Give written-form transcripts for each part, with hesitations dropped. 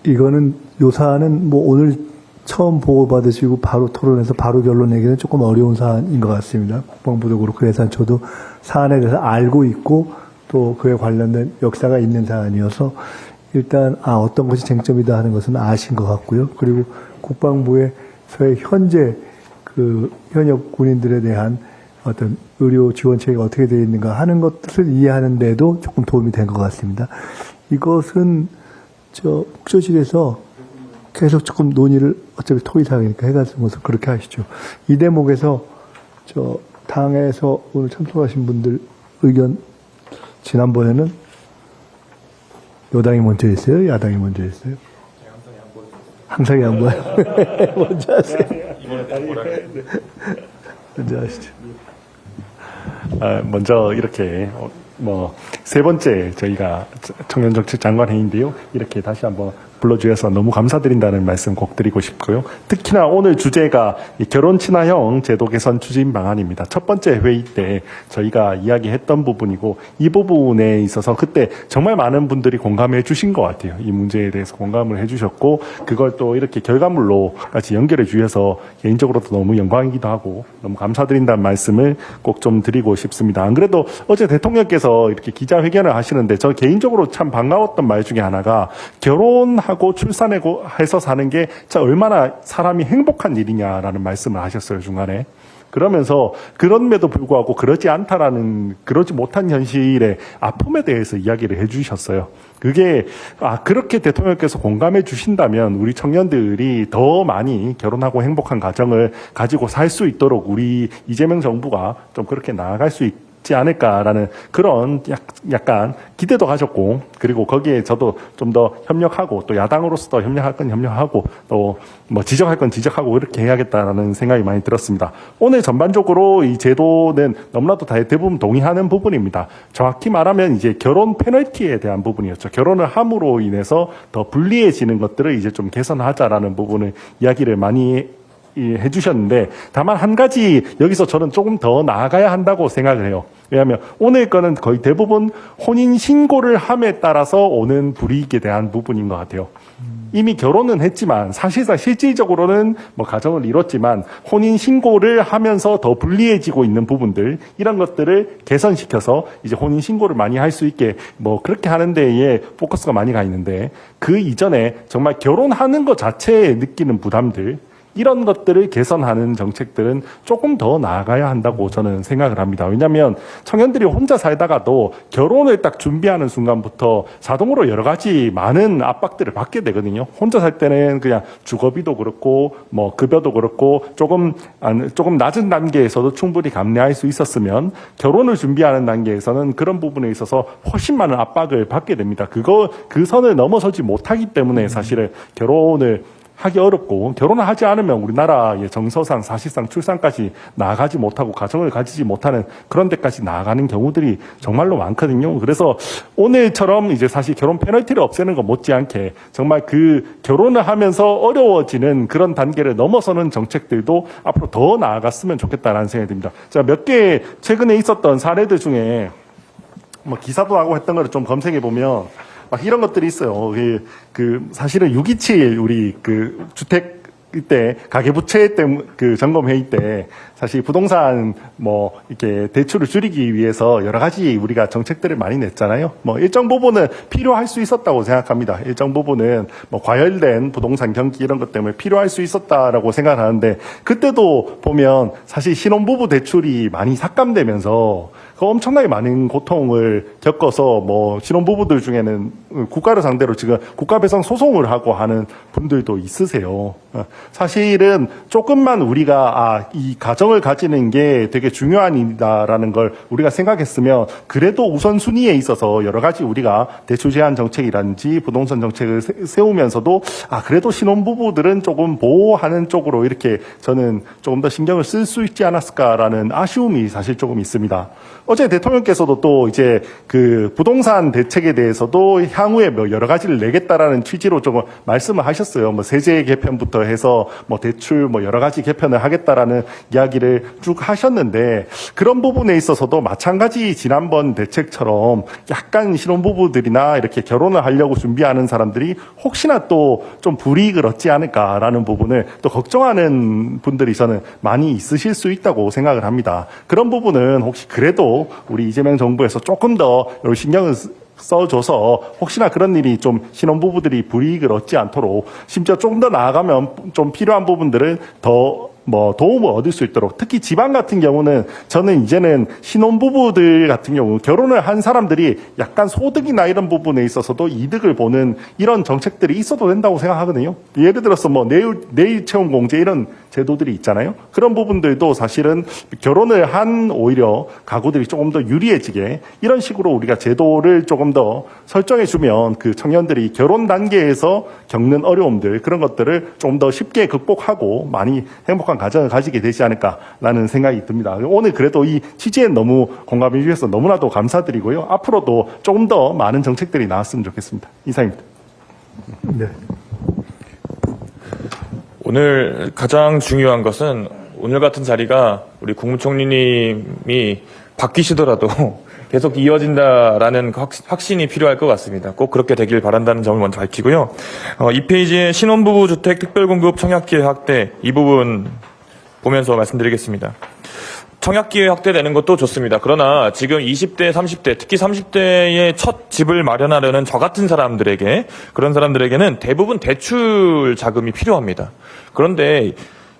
이거는 요사안은 뭐 오늘 처음 보고받으시고 바로 토론해서 바로 결론 내기는 조금 어려운 사안인 것 같습니다. 국방부도 그렇고 그래서 저도 사안에 대해서 알고 있고 또 그에 관련된 역사가 있는 사안이어서 일단 어떤 것이 쟁점이다 하는 것은 아신 것 같고요. 그리고 국방부에서의 현재 현역 군인들에 대한 어떤 의료 지원 체계가 어떻게 되어 있는가 하는 것을 이해하는 데도 조금 도움이 된 것 같습니다. 이것은 국조실에서 계속 조금 논의를 어차피 토의사항이니까 해가지고 그렇게 하시죠. 이 대목에서 당에서 오늘 참석하신 분들 의견 지난번에는 여당이 먼저 했어요? 야당이 먼저 했어요? 항상 양보해요. 먼저 하세요. 먼저 하시죠. 먼저 이렇게 세 번째 저희가 청년정책장관 회의인데요. 이렇게 다시 한번 불러주셔서 너무 감사드린다는 말씀 꼭 드리고 싶고요. 특히나 오늘 주제가 결혼 친화형 제도 개선 추진 방안입니다. 첫 번째 회의 때 저희가 이야기했던 부분이고 이 부분에 있어서 그때 정말 많은 분들이 공감해 주신 것 같아요. 이 문제에 대해서 공감을 해 주셨고 그걸 또 이렇게 결과물로 같이 연결해 주셔서 개인적으로도 너무 영광이기도 하고 너무 감사드린다는 말씀을 꼭 좀 드리고 싶습니다. 안 그래도 어제 대통령께서 이렇게 기자회견을 하시는데 저 개인적으로 참 반가웠던 말 중에 하나가 결혼하고 출산하고 해서 사는 게 얼마나 사람이 행복한 일이냐라는 말씀을 하셨어요, 중간에. 그러면서 그럼에도 불구하고 그러지 못한 현실의 아픔에 대해서 이야기를 해주셨어요. 그게 그렇게 대통령께서 공감해 주신다면 우리 청년들이 더 많이 결혼하고 행복한 가정을 가지고 살 수 있도록 우리 이재명 정부가 좀 그렇게 나아갈 수 있지 않을까라는 그런 약간 기대도 가졌고 그리고 거기에 저도 좀 더 협력하고 또 야당으로서도 협력할 건 협력하고 또 지적할 건 지적하고 이렇게 해야겠다라는 생각이 많이 들었습니다. 오늘 전반적으로 이 제도는 너무나도 대부분 동의하는 부분입니다. 정확히 말하면 이제 결혼 페널티에 대한 부분이었죠. 결혼을 함으로 인해서 더 불리해지는 것들을 이제 좀 개선하자라는 부분을 이야기를 많이 해주셨는데 다만 한 가지 여기서 저는 조금 더 나아가야 한다고 생각을 해요. 왜냐하면 오늘 거는 거의 대부분 혼인신고를 함에 따라서 오는 불이익에 대한 부분인 것 같아요. 이미 결혼은 했지만 사실상 실질적으로는 가정을 이뤘지만 혼인신고를 하면서 더 불리해지고 있는 부분들 이런 것들을 개선시켜서 이제 혼인신고를 많이 할 수 있게 그렇게 하는 데에 포커스가 많이 가 있는데 그 이전에 정말 결혼하는 것 자체에 느끼는 부담들 이런 것들을 개선하는 정책들은 조금 더 나아가야 한다고 저는 생각을 합니다. 왜냐하면 청년들이 혼자 살다가도 결혼을 딱 준비하는 순간부터 자동으로 여러 가지 많은 압박들을 받게 되거든요. 혼자 살 때는 그냥 주거비도 그렇고 급여도 그렇고 조금 낮은 단계에서도 충분히 감내할 수 있었으면 결혼을 준비하는 단계에서는 그런 부분에 있어서 훨씬 많은 압박을 받게 됩니다. 그 선을 넘어서지 못하기 때문에 사실은 결혼을 하기 어렵고 결혼을 하지 않으면 우리나라의 정서상 사실상 출산까지 나아가지 못하고 가정을 가지지 못하는 그런 데까지 나아가는 경우들이 정말로 많거든요. 그래서 오늘처럼 이제 사실 결혼 페널티를 없애는 것 못지않게 정말 그 결혼을 하면서 어려워지는 그런 단계를 넘어서는 정책들도 앞으로 더 나아갔으면 좋겠다라는 생각이 듭니다. 제가 몇 개 최근에 있었던 사례들 중에 기사도 하고 했던 거를 좀 검색해 보면 이런 것들이 있어요. 사실은 627 우리 주택 때 가계부채 때 점검 회의 때 사실 부동산 이렇게 대출을 줄이기 위해서 여러 가지 우리가 정책들을 많이 냈잖아요. 일정 부분은 필요할 수 있었다고 생각합니다. 일정 부분은 과열된 부동산 경기 이런 것 때문에 필요할 수 있었다라고 생각하는데 그때도 보면 사실 신혼부부 대출이 많이 삭감되면서 엄청나게 많은 고통을 겪어서 신혼부부들 중에는 국가를 상대로 지금 국가배상 소송을 하고 하는 분들도 있으세요. 사실은 조금만 우리가 이 가정을 가지는 게 되게 중요한 일이다라는 걸 우리가 생각했으면 그래도 우선순위에 있어서 여러 가지 우리가 대출 제한 정책이라든지 부동산 정책을 세우면서도 그래도 신혼부부들은 조금 보호하는 쪽으로 이렇게 저는 조금 더 신경을 쓸 수 있지 않았을까라는 아쉬움이 사실 조금 있습니다. 어제 대통령께서도 또 이제 부동산 대책에 대해서도 향후에 여러 가지를 내겠다라는 취지로 조금 말씀을 하셨어요. 세제 개편부터 해서 뭐 대출 뭐 여러 가지 개편을 하겠다라는 이야기를 쭉 하셨는데 그런 부분에 있어서도 마찬가지 지난번 대책처럼 약간 신혼부부들이나 이렇게 결혼을 하려고 준비하는 사람들이 혹시나 또 좀 불이익을 얻지 않을까라는 부분을 또 걱정하는 분들이 저는 많이 있으실 수 있다고 생각을 합니다. 그런 부분은 혹시 그래도 우리 이재명 정부에서 조금 더 신경을 써줘서 혹시나 그런 일이 좀 신혼부부들이 불이익을 얻지 않도록 심지어 조금 더 나아가면 좀 필요한 부분들을 더 도움을 얻을 수 있도록 특히 지방 같은 경우는 저는 이제는 신혼부부들 같은 경우 결혼을 한 사람들이 약간 소득이나 이런 부분에 있어서도 이득을 보는 이런 정책들이 있어도 된다고 생각하거든요. 예를 들어서 뭐 내일 채용 공제 이런 제도들이 있잖아요. 그런 부분들도 사실은 결혼을 한 오히려 가구들이 조금 더 유리해지게 이런 식으로 우리가 제도를 조금 더 설정해 주면 그 청년들이 결혼 단계에서 겪는 어려움들 그런 것들을 좀 더 쉽게 극복하고 많이 행복한 가정을 가지게 되지 않을까라는 생각이 듭니다. 오늘 그래도 이 취지에 너무 공감해 주셔서 너무나도 감사드리고요. 앞으로도 조금 더 많은 정책들이 나왔으면 좋겠습니다. 이상입니다. 네. 오늘 가장 중요한 것은 오늘 같은 자리가 우리 국무총리님이 바뀌시더라도 계속 이어진다라는 확신이 필요할 것 같습니다. 꼭 그렇게 되길 바란다는 점을 먼저 밝히고요. 이 페이지에 신혼부부 주택 특별공급 청약기회 확대 이 부분 보면서 말씀드리겠습니다. 청약기회 확대되는 것도 좋습니다. 그러나 지금 20대, 30대, 특히 30대의 첫 집을 마련하려는 저 같은 사람들에게 그런 사람들에게는 대부분 대출 자금이 필요합니다. 그런데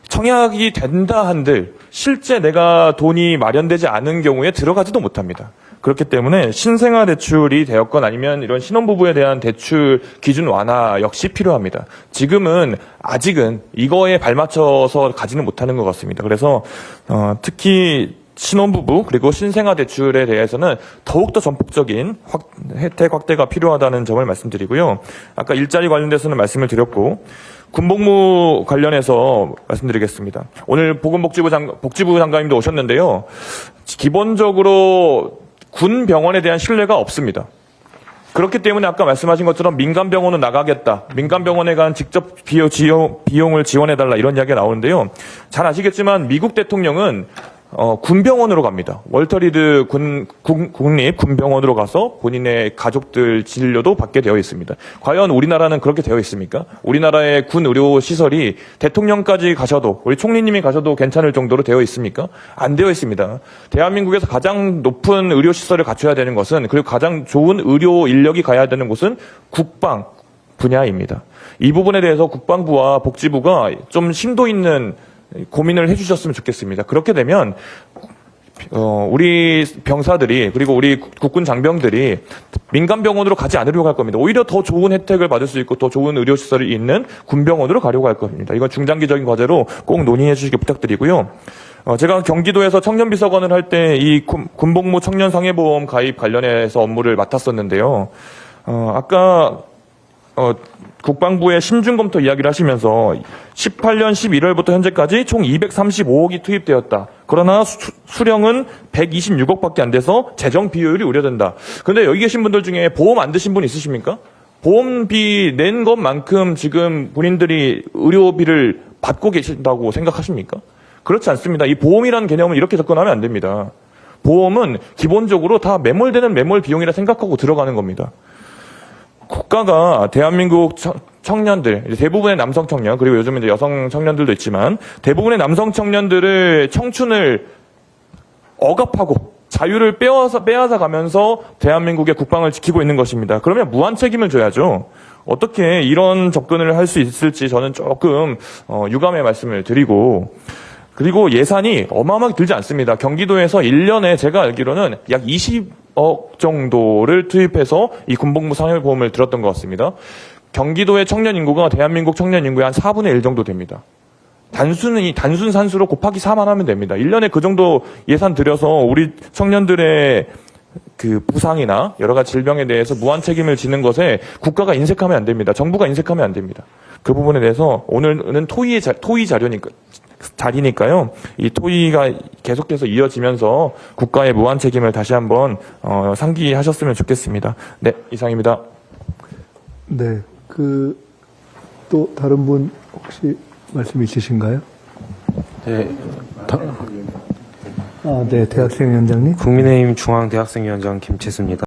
청약이 된다 한들 실제 내가 돈이 마련되지 않은 경우에 들어가지도 못합니다. 그렇기 때문에 신생아 대출이 되었건 아니면 이런 신혼부부에 대한 대출 기준 완화 역시 필요합니다. 지금은 아직은 이거에 발맞춰서 가지는 못하는 것 같습니다. 그래서 특히 신혼부부 그리고 신생아 대출에 대해서는 더욱더 전폭적인 혜택 확대가 필요하다는 점을 말씀드리고요. 아까 일자리 관련돼서는 말씀을 드렸고 군복무 관련해서 말씀드리겠습니다. 오늘 복지부 장관님도 오셨는데요. 기본적으로 군 병원에 대한 신뢰가 없습니다. 그렇기 때문에 아까 말씀하신 것처럼 민간 병원은 나가겠다. 민간 병원에 간 직접 비용을 지원해달라 이런 이야기가 나오는데요. 잘 아시겠지만 미국 대통령은 군병원으로 갑니다. 월터 리드 국립 군병원으로 가서 본인의 가족들 진료도 받게 되어 있습니다. 과연 우리나라는 그렇게 되어 있습니까? 우리나라의 군 의료 시설이 대통령까지 가셔도 우리 총리님이 가셔도 괜찮을 정도로 되어 있습니까? 안 되어 있습니다. 대한민국에서 가장 높은 의료 시설을 갖춰야 되는 것은 그리고 가장 좋은 의료 인력이 가야 되는 곳은 국방 분야입니다. 이 부분에 대해서 국방부와 복지부가 좀 심도 있는 고민을 해주셨으면 좋겠습니다. 그렇게 되면 우리 병사들이 그리고 우리 국군 장병들이 민간 병원으로 가지 않으려고 할 겁니다. 오히려 더 좋은 혜택을 받을 수 있고 더 좋은 의료시설이 있는 군병원으로 가려고 할 겁니다. 이건 중장기적인 과제로 꼭 논의해 주시기 부탁드리고요. 제가 경기도에서 청년비서관을 할 때 이 군복무 청년상해보험 가입 관련해서 업무를 맡았었는데요. 아까 국방부의 심준검토 이야기를 하시면서 18년 11월부터 현재까지 총 235억이 투입되었다. 그러나 수령은 126억밖에 안 돼서 재정 비효율이 우려된다. 그런데 여기 계신 분들 중에 보험 안 드신 분 있으십니까? 보험비 낸 것만큼 지금 본인들이 의료비를 받고 계신다고 생각하십니까? 그렇지 않습니다. 이 보험이라는 개념은 이렇게 접근하면 안 됩니다. 보험은 기본적으로 다 매몰되는 매몰 비용이라 생각하고 들어가는 겁니다. 국가가 대한민국 청년들, 대부분의 남성 청년, 그리고 요즘은 이제 여성 청년들도 있지만 대부분의 남성 청년들을 청춘을 억압하고 자유를 빼앗아 가면서 대한민국의 국방을 지키고 있는 것입니다. 그러면 무한 책임을 져야죠. 어떻게 이런 접근을 할 수 있을지 저는 조금 유감의 말씀을 드리고 그리고 예산이 어마어마하게 들지 않습니다. 경기도에서 1년에 제가 알기로는 약 20억 정도를 투입해서 이 군복무 상해보험을 들었던 것 같습니다. 경기도의 청년 인구가 대한민국 청년 인구의 한 4분의 1 정도 됩니다. 단순 산수로 곱하기 4만 하면 됩니다. 1년에 그 정도 예산 들여서 우리 청년들의 그 부상이나 여러 가지 질병에 대해서 무한 책임을 지는 것에 국가가 인색하면 안 됩니다. 정부가 인색하면 안 됩니다. 그 부분에 대해서 오늘은 토의 자리니까요. 이 토의가 계속해서 이어지면서 국가의 무한 책임을 다시 한번 상기하셨으면 좋겠습니다. 네, 이상입니다. 네, 또 다른 분 혹시 말씀 있으신가요? 네, 네, 대학생 위원장님. 국민의힘 중앙대학생위원장 김채수입니다.